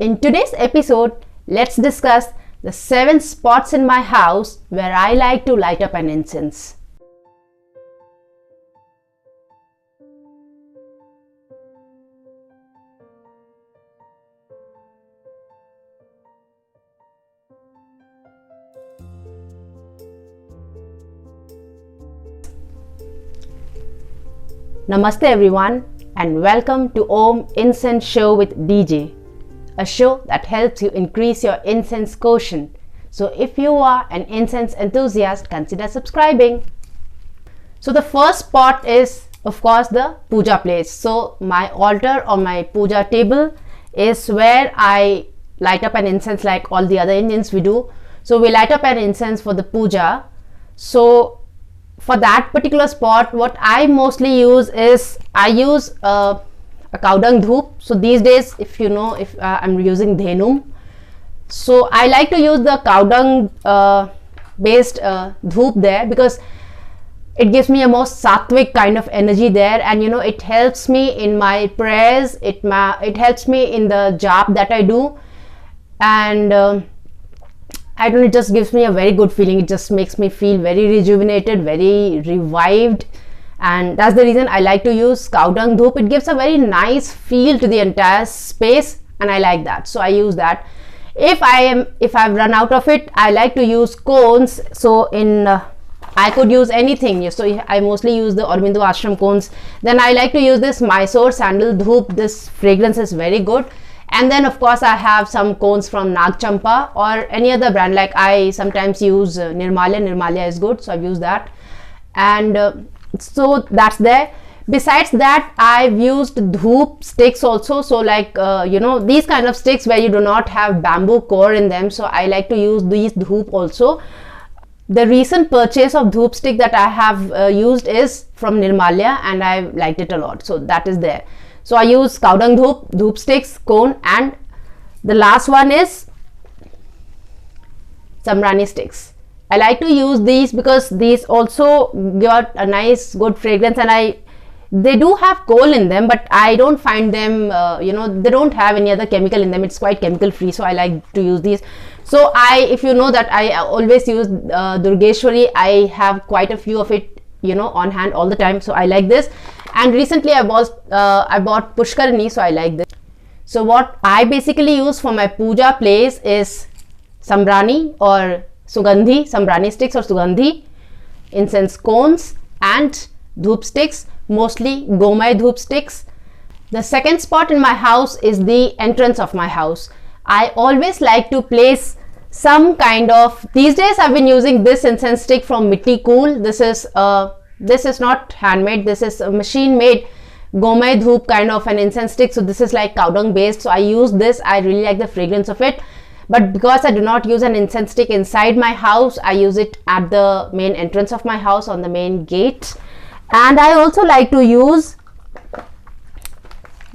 In today's episode, let's discuss the 7 spots in my house where I like to light up an incense. Namaste everyone and welcome to Om Incense Show with DJ, a show that helps you increase your incense quotient. So if you are an incense enthusiast, consider subscribing. So the first spot is of course the Puja Place. So my altar or my puja table is where I light up an incense like all the other Indians we do. So we light up an incense for the puja. So for that particular spot, what I mostly use is I use a cow dung dhoop. So these days, if you know, if I'm using dhenum, so I like to use the cow dung based dhoop there because it gives me a more sattvic kind of energy there, and you know, it helps me in my prayers. It helps me in the jap that I do, and I don't know, it just gives me a very good feeling. It just makes me feel very rejuvenated, very revived, and that's the reason I like to use cow dung dhoop. It gives a very nice feel to the entire space and I like that, so I use that. If I've run out of it, I like to use cones. So I could use anything, so I mostly use the Aurobindo Washroom cones. Then I like to use this Mysore sandal dhoop. This fragrance is very good. And then of course I have some cones from Nag Champa or any other brand, like I sometimes use Nirmalya is good, so I've used that, and so that's there. Besides that, I've used dhoop sticks also, so like you know, these kind of sticks where you do not have bamboo core in them, so I like to use these dhoop also. The recent purchase of dhoop stick that I have used is from Nirmalya and I liked it a lot, so that is there. So I use cow dung dhoop sticks, cone, and the last one is samrani sticks. I like to use these because these also got a nice good fragrance, and they do have coal in them, but I don't find them you know, they don't have any other chemical in them. It's quite chemical free, so I like to use these. So if you know that I always use Durgeshwari, I have quite a few of it, you know, on hand all the time, so I like this. And recently I bought Pushkarani, so I like this. So what I basically use for my puja place is samrani or sugandhi, samrani sticks or sugandhi, incense cones, and dhoop sticks, mostly gomai dhoop sticks. The second spot in my house is the entrance of my house. I always like to place some kind of, these days I've been using this incense stick from Mitti Cool. This is not handmade, this is a machine made gomai dhoop kind of an incense stick. So this is like cow dung based, so I use this. I really like the fragrance of it, but because I do not use an incense stick inside my house, I use it at the main entrance of my house on the main gate. And I also like to use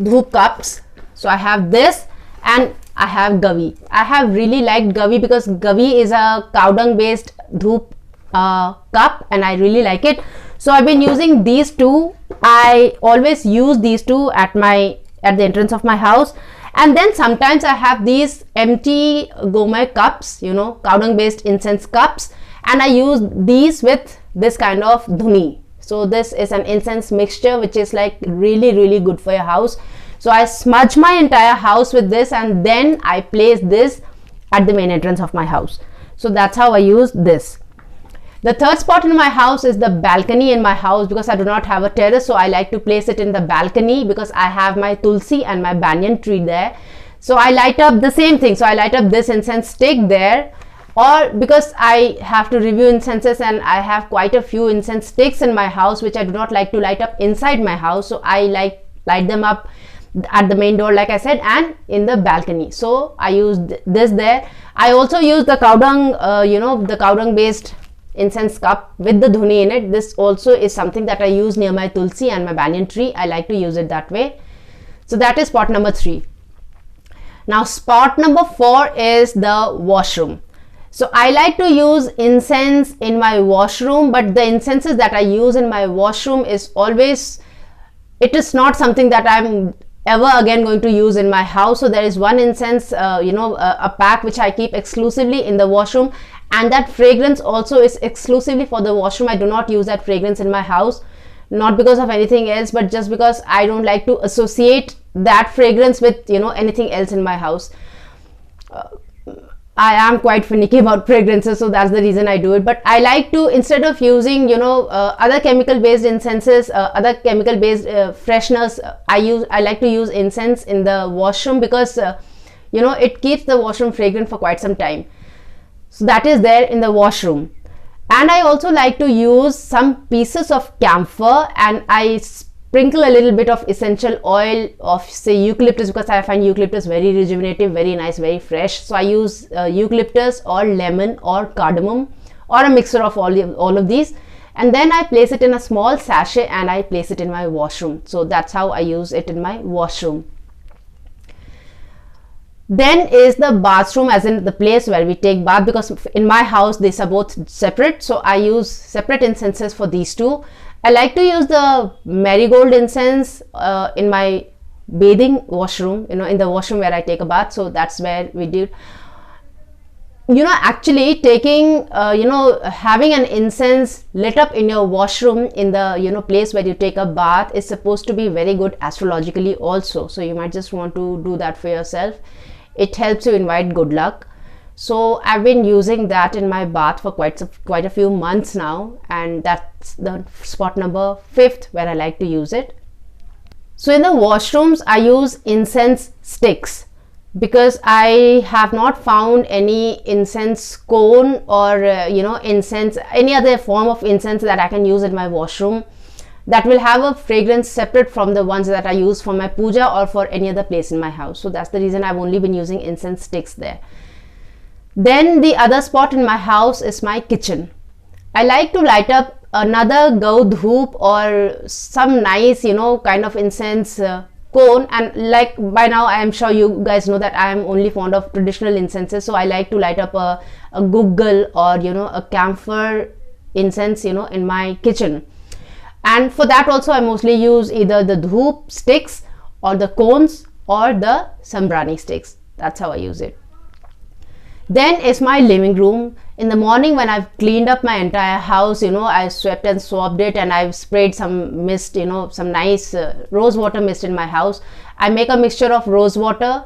dhoop cups. So I have this and I have gavi. I have really liked gavi because gavi is a cow dung based dhoop cup and I really like it. So I've been using these two. I always use these two at the entrance of my house, and then sometimes I have these empty gomai cups, you know, cow dung based incense cups, and I use these with this kind of dhuni. So this is an incense mixture which is like really good for your house. So I smudge my entire house with this and then I place this at the main entrance of my house. So that's how I use this. The third spot in my house is the balcony in my house because I do not have a terrace, so I like to place it in the balcony because I have my tulsi and my banyan tree there. So I light up the same thing. So I light up this incense stick there, or because I have to review incenses and I have quite a few incense sticks in my house which I do not like to light up inside my house, so I light them up at the main door like I said and in the balcony. So I use this there. I also use the cow dung you know, the cow dung based incense cup with the dhuni in it. This also is something that I use near my tulsi and my banyan tree. I like to use it that way. So that is spot number 3. Now spot number 4 is the washroom. So I like to use incense in my washroom, but the incenses that I use in my washroom is always, it is not something that I'm ever again going to use in my house. So there is one incense, a pack which I keep exclusively in the washroom, and that fragrance also is exclusively for the washroom. I do not use that fragrance in my house, not because of anything else, but just because I don't like to associate that fragrance with anything else in my house. I am quite finicky about fragrances, so that's the reason I do it. But I like to, instead of using other chemical based incenses, other chemical based fresheners, I like to use incense in the washroom, because it keeps the washroom fragrant for quite some time. So that is there in the washroom. And I also like to use some pieces of camphor, and I sprinkle a little bit of essential oil of, say, eucalyptus, because I find eucalyptus very rejuvenative, very nice, very fresh. So I use eucalyptus or lemon or cardamom, or a mixture of all of these, and then I place it in a small sachet and I place it in my washroom. So that's how I use it in my washroom. Then is the bathroom, as in the place where we take bath, because in my house these are both separate, so I use separate incenses for these two. I like to use the marigold incense in my bathing washroom, in the washroom where I take a bath. So that's where we do. Actually taking, having an incense lit up in your washroom, in the, place where you take a bath, is supposed to be very good astrologically also. So you might just want to do that for yourself. It helps you invite good luck. So I've been using that in my bath for quite a few months now, and that's the spot number 5th where I like to use it. So in the washrooms I use incense sticks, because I have not found any incense cone or incense, any other form of incense that I can use in my washroom that will have a fragrance separate from the ones that I use for my puja or for any other place in my house. So that's the reason I've only been using incense sticks there. Then the other spot in my house is my kitchen. I like to light up another gau dhoop or some nice, kind of incense cone. And like by now I am sure you guys know that I am only fond of traditional incenses. So I like to light up a guggal or a camphor incense in my kitchen. And for that also I mostly use either the dhoop sticks or the cones or the sambrani sticks. That's how I use it. Then is my living room. In the morning when I've cleaned up my entire house, I swept and swabbed it, and I've sprayed some mist, some nice rose water mist in my house. I make a mixture of rose water,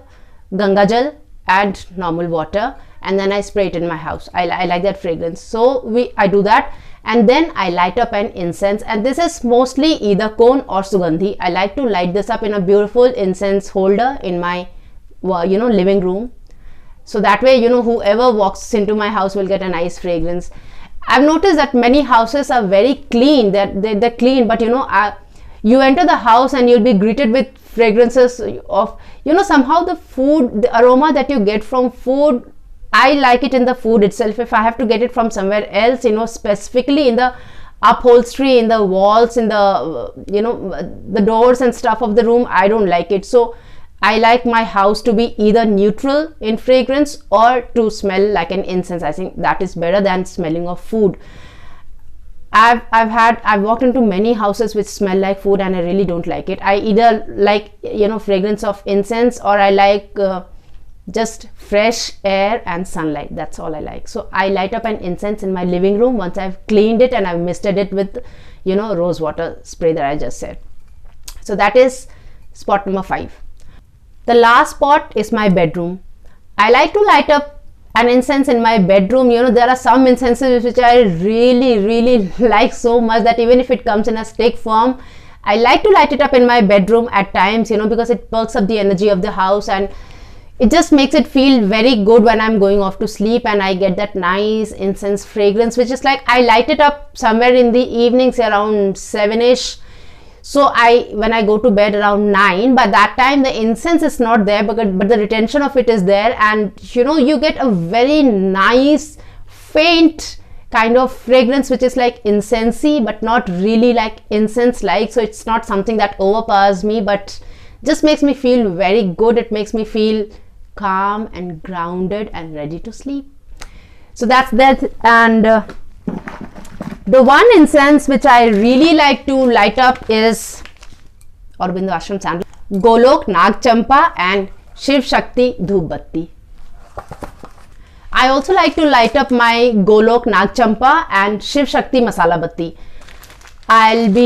Ganga Jal and normal water, and then I spray it in my house. I like that fragrance. So I do that, and then I light up an incense, and this is mostly either cone or sugandhi. I like to light this up in a beautiful incense holder in my living room. So that way, whoever walks into my house will get a nice fragrance. I've noticed that many houses are very clean. They're clean, but you enter the house and you'll be greeted with fragrances of, somehow the food, the aroma that you get from food. I like it in the food itself. If I have to get it from somewhere else, specifically in the upholstery, in the walls, in the, the doors and stuff of the room, I don't like it. So I like my house to be either neutral in fragrance or to smell like an incense. I think that is better than smelling of food. I've walked into many houses which smell like food, and I really don't like it. I either like fragrance of incense, or I like just fresh air and sunlight. That's all I like. So I light up an incense in my living room once I've cleaned it and I've misted it with rose water spray that I just said. So that is spot number 5. The last spot is my bedroom. I like to light up an incense in my bedroom. There are some incenses which I really like so much that even if it comes in a stick form, I like to light it up in my bedroom at times, because it perks up the energy of the house, and it just makes it feel very good when I'm going off to sleep, and I get that nice incense fragrance, which is like I light it up somewhere in the evenings around 7ish. So when I go to bed around 9, by that time the incense is not there, but the retention of it is there, and you get a very nice faint kind of fragrance which is like incensey, but not really like incense like. So it's not something that overpowers me, but just makes me feel very good. It makes me feel calm and grounded and ready to sleep. So that's that. And the one incense which I really like to light up is Aurobindo Ashram sandal. Golok Nag Champa and Shiv Shakti Dhoop Batti. I also like to light up my Golok Nag Champa and Shiv Shakti Masala Batti. I've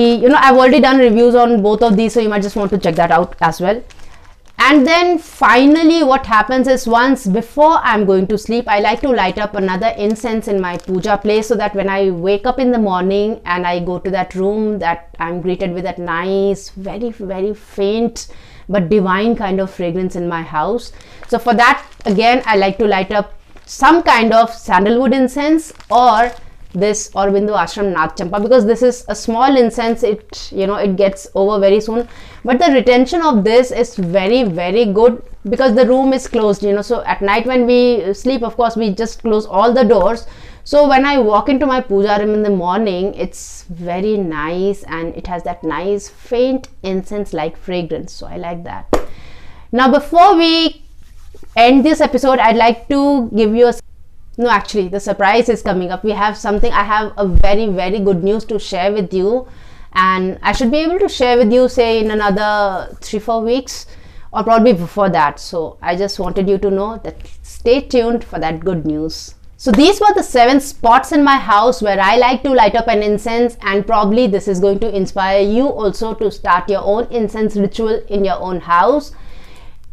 already done reviews on both of these, so you might just want to check that out as well. And then finally what happens is, once before I'm going to sleep, I like to light up another incense in my puja place, so that when I wake up in the morning and I go to that room, that I'm greeted with that nice, very, very faint but divine kind of fragrance in my house. So for that, again, I like to light up some kind of sandalwood incense or this Aurobindo Ashram Nag Champa, because this is a small incense. It gets over very soon, but the retention of this is very, very good because the room is closed, so at night when we sleep, of course, we just close all the doors. So when I walk into my puja room in the morning, it's very nice and it has that nice faint incense like fragrance. So I like that. Now before we end this episode, I'd like to give you actually the surprise is coming up. I have a very, very good news to share with you, and I should be able to share with you, say, in another 3-4 weeks or probably before that. So I just wanted you to know that stay tuned for that good news. So these were the 7 spots in my house where I like to light up an incense, and probably this is going to inspire you also to start your own incense ritual in your own house.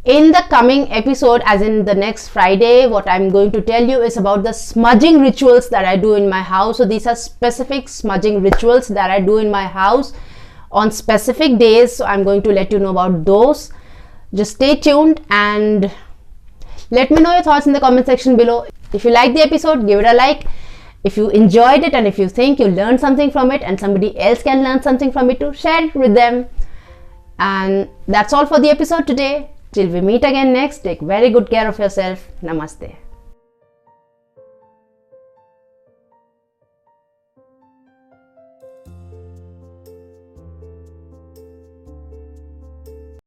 In the coming episode, as in the next Friday, what I'm going to tell you is about the smudging rituals that I do in my house. So these are specific smudging rituals that I do in my house on specific days. So I'm going to let you know about those. Just stay tuned and let me know your thoughts in the comment section below. If you like the episode, give it a like. If you enjoyed it and if you think you learned something from it and somebody else can learn something from it too, share it with them. And that's all for the episode today. Till we meet again next, take very good care of yourself. Namaste.